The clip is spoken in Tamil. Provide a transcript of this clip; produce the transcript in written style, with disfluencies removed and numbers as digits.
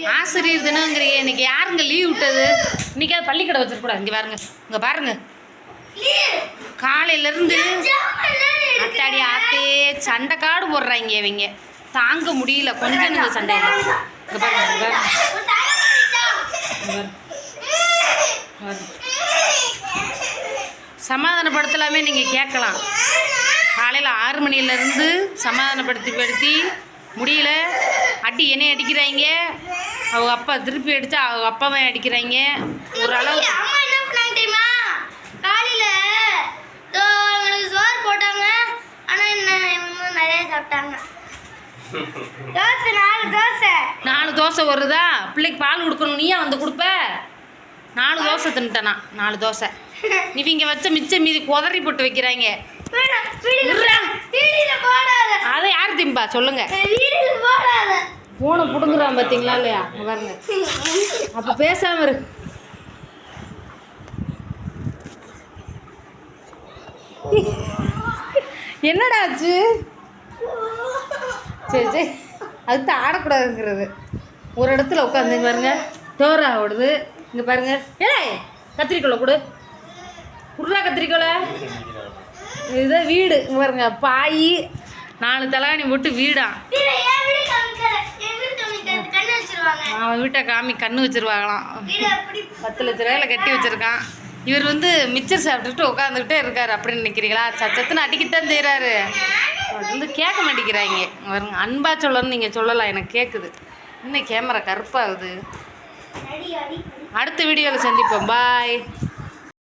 ஆசிரியர் தினங்கிறீங்க. இன்னைக்கு யாருங்க லீவ் விட்டது? இன்னைக்காவது பள்ளிக்கடை வச்சிருக்கூடாது. இங்கே பாருங்க, இங்கே பாருங்க, காலையிலேருந்து அத்தாடி ஆத்தே சண்டை காடு போடுறாங்க இவங்க. தாங்க முடியல கொஞ்சம் இந்த சண்டையில். இங்கே பாருங்க, சமாதானப்படுத்தலாமே நீங்கள் கேட்கலாம். காலையில் 6 மணிலேருந்து சமாதானப்படுத்தி முடியல. அடி என்னை அடிக்கிறாங்க, அவங்க அப்பா திருப்பி அடித்தா அவங்க அப்பாவை அடிக்கிறாங்க. ஓரளவு காலையில் சோறு போட்டாங்க, ஆனால் என்ன நிறைய சாப்பிட்டாங்க. தோசை 4 தோசை வருதா? பிள்ளைக்கு பால் கொடுக்கணும், நீயா வந்து கொடுப்ப? 4 தோசை தின்ட்டேனா? 4 தோசை இவங்க வச்ச மிச்சம் மீதி குதறி போட்டு வைக்கிறாங்க. அதை யார் திம்பா சொல்லுங்க? போனை பிடுங்குறான் பார்த்தீங்களா இல்லையா? பாருங்க, அப்போ பேசாம இரு. என்னடா ஆச்சு? சரி சரி, அதுக்கு ஆடக்கூடாதுங்கிறது. ஒரு இடத்துல உட்காந்து பாருங்க, டோரா ஓடுது. இங்கே பாருங்க, ஏய் கத்திரிக்கோளை கொடு, குடுறா கத்திரிக்கோளை. இதுதான் வீடு. இங்கே பாருங்க, பாய் 4 தலகாணி போட்டு வீடா. அவன் வீட்டை கண்ணு வச்சிருவாங்களாம். 10 லட்ச ரூபாயில் கட்டி வச்சிருக்கான். இவர் வந்து மிச்சர் சாப்பிட்டுட்டு உட்காந்துக்கிட்டே இருக்காரு அப்படின்னு நினைக்கிறீங்களா? சச்சத்துன்னு அடிக்கிட்டான் செய்கிறாரு. அவர் வந்து கேட்க மாட்டேங்கிறாங்க. பாருங்க, அன்பா சொல்லணும்னு நீங்கள் சொல்லலாம், எனக்கு கேட்குது. இன்னும் கேமரா கருப்பாகுது. அடுத்த வீடியோவில் சந்திப்போம். பாய்.